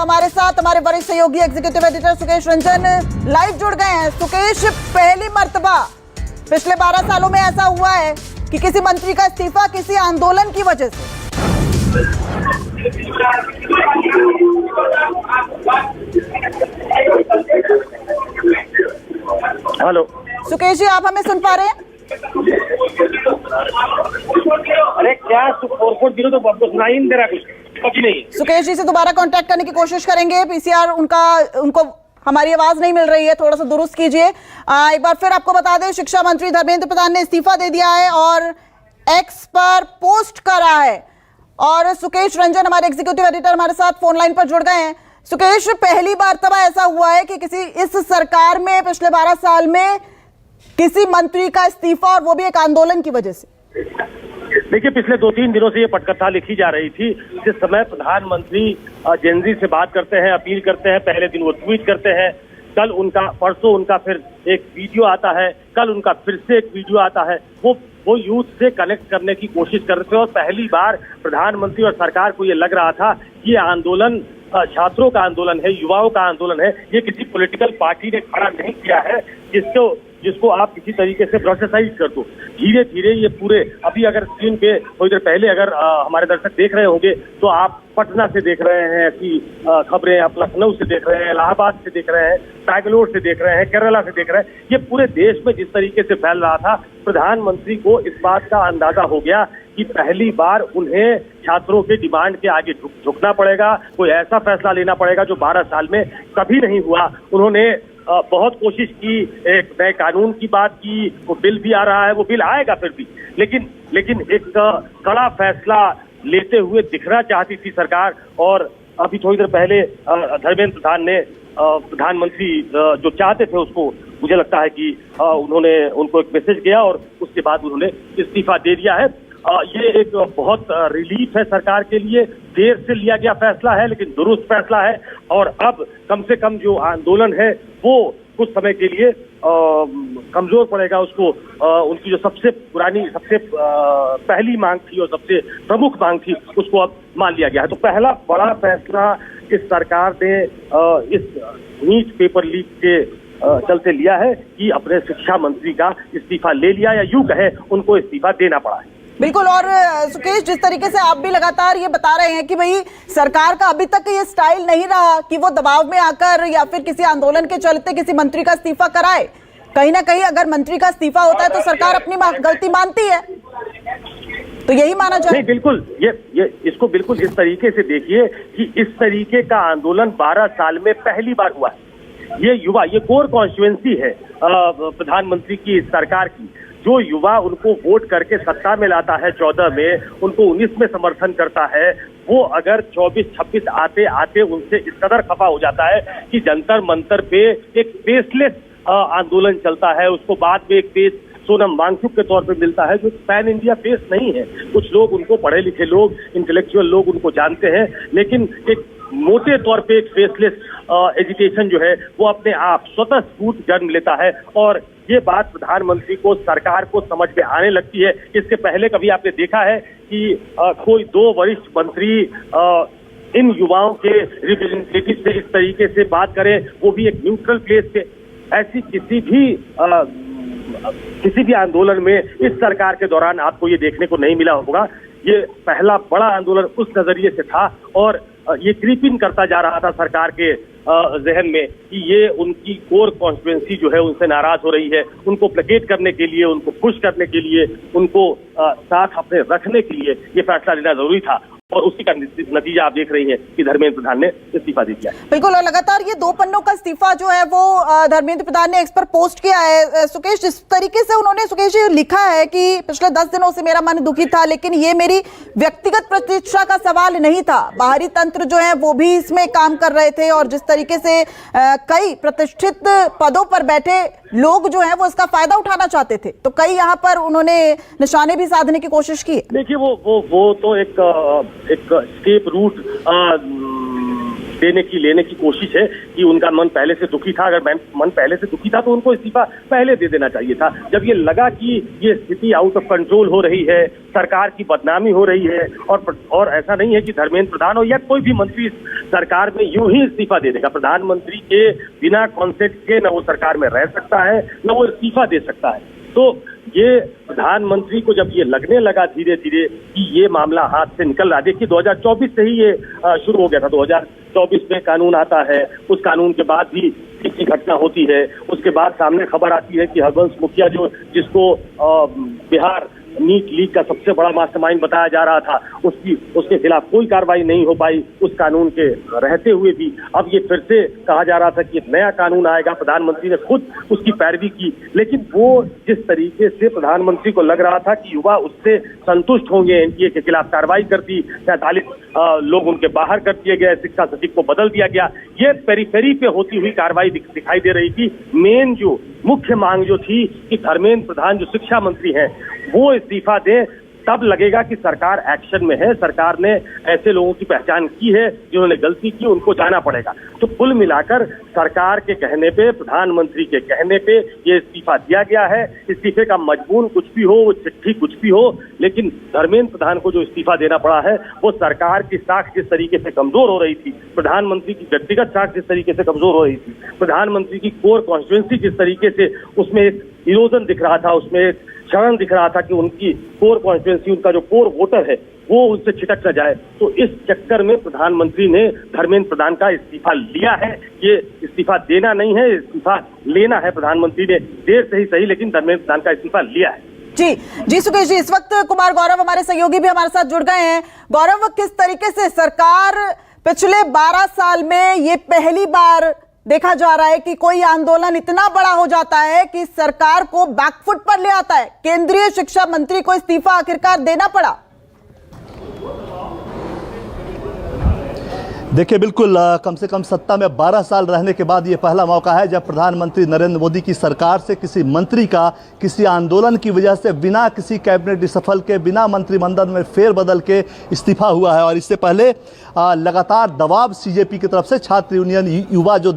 हमारे साथ हमारे वरिष्ठ सहयोगी executive editor Sukesh Ranjan live जुड़ गए हैं। सुकेश, पहली मर्तबा पिछले 12 सालों में ऐसा हुआ है कि किसी मंत्री का इस्तीफा किसी आंदोलन की वजह से। हेलो सुकेश जी, आप हमें सुन पा रहे हैं? अरे क्या 440 तो आपको सुनाई नहीं दे रहा, कुछ नहीं। सुकेश जी से दोबारा कांटेक्ट करने की कोशिश करेंगे। पीसीआर उनको हमारी आवाज नहीं मिल रही है, थोड़ा सा दुरुस्त कीजिए। एक बार फिर आपको बता दें, शिक्षा मंत्री धर्मेंद्र प्रधान ने इस्तीफा दे दिया है और एक्स पर पोस्ट करा है। और सुकेश रंजन हमारे एग्जीक्यूटिव एडिटर हमारे साथ फोन लाइन पर जुड़ गए हैं। सुकेश, पहली बार तब ऐसा हुआ है कि किसी इस सरकार में पिछले 12 साल में किसी मंत्री का इस्तीफा, और वो भी एक आंदोलन की वजह से। देखिए, पिछले 2-3 दिनों से ये पटकथा लिखी जा रही थी। जिस समय प्रधानमंत्री जेनजी से बात करते हैं, अपील करते हैं, पहले दिन वो ट्वीट करते हैं, परसों उनका फिर एक वीडियो आता है, कल उनका फिर से एक वीडियो आता है। वो यूथ से कनेक्ट करने की कोशिश कर रहे थे और पहली बार प्रधानमंत्री और सरकार को ये लग रहा था कि ये आंदोलन छात्रों का आंदोलन है, युवाओं का आंदोलन है। ये किसी पॉलिटिकल पार्टी ने खड़ा नहीं किया है जिसको आप किसी तरीके से प्रोसेसाइज कर दो। धीरे धीरे ये पूरे, अभी अगर स्क्रीन पे थोड़ी देर पहले अगर हमारे दर्शक देख रहे होंगे तो आप पटना से देख रहे हैं ऐसी खबरें, आप लखनऊ से देख रहे हैं, इलाहाबाद से देख रहे हैं, बैंगलोर से देख रहे हैं, केरला से देख रहे हैं। ये पूरे देश में जिस तरीके से फैल रहा था, प्रधानमंत्री को इस बात का अंदाजा हो गया कि पहली बार उन्हें छात्रों के डिमांड के आगे झुकना पड़ेगा, कोई ऐसा फैसला लेना पड़ेगा जो 12 साल में कभी नहीं हुआ। उन्होंने बहुत कोशिश की, एक नए कानून की बात की, वो बिल भी आ रहा है, वो बिल आएगा फिर भी, लेकिन एक कड़ा फैसला लेते हुए दिखना चाहती थी सरकार। और अभी थोड़ी देर पहले धर्मेंद्र प्रधान ने प्रधानमंत्री जो चाहते थे उसको, मुझे लगता है कि उनको एक मैसेज गया और उसके बाद उन्होंने इस्तीफा दे दिया है। ये एक बहुत रिलीफ है सरकार के लिए। देर से लिया गया फैसला है लेकिन दुरुस्त फैसला है और अब कम से कम जो आंदोलन है वो कुछ समय के लिए कमजोर पड़ेगा। उसको उनकी जो सबसे पुरानी, सबसे पहली मांग थी और सबसे प्रमुख मांग थी, उसको अब मान लिया गया है। तो पहला बड़ा फैसला इस सरकार ने इस नीट पेपर लीक के चलते लिया है कि अपने शिक्षा मंत्री का इस्तीफा ले लिया, या यूं कहे उनको इस्तीफा देना पड़ा है। बिल्कुल। और सुकेश, जिस तरीके से आप भी लगातार ये बता रहे हैं कि भाई सरकार का अभी तक ये स्टाइल नहीं रहा कि वो दबाव में आकर या फिर किसी आंदोलन के चलते किसी मंत्री का इस्तीफा कराए। कहीं ना कहीं अगर मंत्री का इस्तीफा होता है तो सरकार अपनी गलती मानती है, तो यही माना जाए। नहीं, बिल्कुल, ये इसको बिल्कुल इस तरीके से देखिए कि इस तरीके का आंदोलन 12 साल में पहली बार हुआ है। ये युवा, ये कोर कॉन्स्टिट्यूएंसी है प्रधानमंत्री की सरकार की। जो युवा उनको वोट करके सत्ता में लाता है 14 में, उनको 19 में समर्थन करता है, वो अगर 24-26 आते आते उनसे इस कदर खफा हो जाता है कि जंतर मंतर पे एक फेसलेस आंदोलन चलता है, उसको बाद में एक फेस सोनम वांगचुक के तौर पे मिलता है जो पैन इंडिया फेस नहीं है। कुछ लोग उनको, पढ़े लिखे लोग, इंटेलेक्चुअल लोग उनको जानते हैं, लेकिन एक मोटे तौर पे एक फेसलेस एजिटेशन जो है वो अपने आप स्वतः स्फूर्त जन्म लेता है। और ये बात प्रधानमंत्री को, सरकार को समझ में आने लगती है। इससे पहले कभी आपने देखा है कि कोई 2 वरिष्ठ मंत्री इन युवाओं के रिप्रेजेंटेटिव से इस तरीके से बात करें, वो भी एक न्यूट्रल प्लेस पे? ऐसी किसी भी आंदोलन में इस सरकार के दौरान आपको ये देखने को नहीं मिला होगा। ये पहला बड़ा आंदोलन उस नजरिए से था और ये क्रीपिंग करता जा रहा था सरकार के जहन में कि ये उनकी कोर कॉन्स्टिट्यूएंसी जो है उनसे नाराज हो रही है। उनको प्लेकेट करने के लिए, उनको खुश करने के लिए, उनको साथ अपने रखने के लिए ये फैसला लेना जरूरी था और उसी का नतीजा आप देख रही हैं कि धर्मेंद्र प्रधान ने इस्तीफा दे दिया। बिल्कुल। और लगातार ये 2 पन्नों का इस्तीफा जो है वो धर्मेंद्र प्रधान ने एक्स पर पोस्ट किया है। सुकेश, जिस तरीके से उन्होंने, सुकेश जी, लिखा है कि पिछले 10 दिनों से मेरा मन दुखी था, लेकिन ये मेरी व्यक्तिगत प्रतिष्ठा का सवाल नहीं था। बाहरी तंत्र जो है वो भी इसमें काम कर रहे थे और जिस तरीके से कई प्रतिष्ठित पदों पर बैठे लोग जो हैं वो इसका फायदा उठाना चाहते थे, तो कई यहाँ पर उन्होंने निशाने भी साधने की कोशिश की। देखिए, वो तो एक स्केप रूट लेने की कोशिश है कि उनका मन पहले से दुखी था। अगर मन पहले से दुखी था तो उनको इस्तीफा पहले दे देना चाहिए था। जब ये लगा कि ये स्थिति आउट ऑफ कंट्रोल हो रही है, सरकार की बदनामी हो रही है, और ऐसा नहीं है कि धर्मेंद्र प्रधान हो या कोई भी मंत्री सरकार में यूं ही इस्तीफा दे देगा। प्रधानमंत्री के बिना कॉन्सेंट के न वो सरकार में रह सकता है, न वो इस्तीफा दे सकता है। तो ये प्रधानमंत्री को जब ये लगने लगा धीरे धीरे कि ये मामला हाथ से निकल रहा, देखिए 2024 से ही ये शुरू हो गया था। 2024 में कानून आता है, उस कानून के बाद भी किसी घटना होती है, उसके बाद सामने खबर आती है कि हरबंश मुखिया जिसको बिहार नीट लीग का सबसे बड़ा मास्टरमाइंड बताया जा रहा था, उसके खिलाफ कोई कार्रवाई नहीं हो पाई उस कानून के रहते हुए भी। अब ये फिर से कहा जा रहा था कि एक नया कानून आएगा, प्रधानमंत्री ने खुद उसकी पैरवी की, लेकिन वो जिस तरीके से प्रधानमंत्री को लग रहा था कि युवा उससे संतुष्ट होंगे, एनडीए के खिलाफ कार्रवाई कर दी, 43 लोग उनके बाहर कर दिए गए, शिक्षा सचिव को बदल दिया गया, ये पेरीफेरी पे होती हुई कार्रवाई दिखाई दे रही थी। मेन जो मुख्य मांग जो थी कि धर्मेंद्र प्रधान जो शिक्षा मंत्री हैं वो इस्तीफा दें, तब लगेगा कि सरकार एक्शन में है, सरकार ने ऐसे लोगों की पहचान की है जिन्होंने गलती की, उनको जाना पड़ेगा। तो कुल मिलाकर सरकार के कहने पे, प्रधानमंत्री के कहने पे ये इस्तीफा दिया गया है। इस्तीफे का मजमून कुछ भी हो, वो चिट्ठी कुछ भी हो, लेकिन धर्मेंद्र प्रधान को जो इस्तीफा देना पड़ा है वो सरकार की साख जिस तरीके से कमजोर हो रही थी, प्रधानमंत्री की व्यक्तिगत साख जिस तरीके से कमजोर हो रही थी, प्रधानमंत्री की कोर कॉन्स्टिट्यूएंसी जिस तरीके से उसमें एक इरोजन दिख रहा था, उसमें एक क्षरण दिख रहा था कि उनकी कोर कॉन्स्टिट्यूएंसी, उनका जो कोर वोटर है वो उनसे छिटक न जाए, तो इस चक्कर में प्रधानमंत्री ने धर्मेंद्र प्रधान का इस्तीफा लिया है। ये इस्तीफा देना नहीं है, इस्तीफा लेना है। प्रधानमंत्री ने देर से ही सही, लेकिन धर्मेंद्र प्रधान का इस्तीफा लिया है। जी सुकेश जी, इस वक्त कुमार गौरव हमारे सहयोगी भी हमारे साथ जुड़ गए हैं। गौरव, किस तरीके से सरकार पिछले 12 साल में ये पहली बार देखा जा रहा है कि कोई आंदोलन इतना बड़ा हो जाता है कि सरकार को बैकफुट पर ले आता है, केंद्रीय शिक्षा मंत्री को इस्तीफा आखिरकार देना पड़ा? देखिए, बिल्कुल कम से कम सत्ता में 12 साल रहने के बाद ये पहला मौका है जब प्रधानमंत्री नरेंद्र मोदी की सरकार से किसी मंत्री का किसी आंदोलन की वजह से बिना किसी कैबिनेट रिशफल के, बिना मंत्रिमंडल में फेरबदल के इस्तीफा हुआ है। और इससे पहले लगातार दबाव सीजेपी की तरफ से छात्र यूनियन युवा जो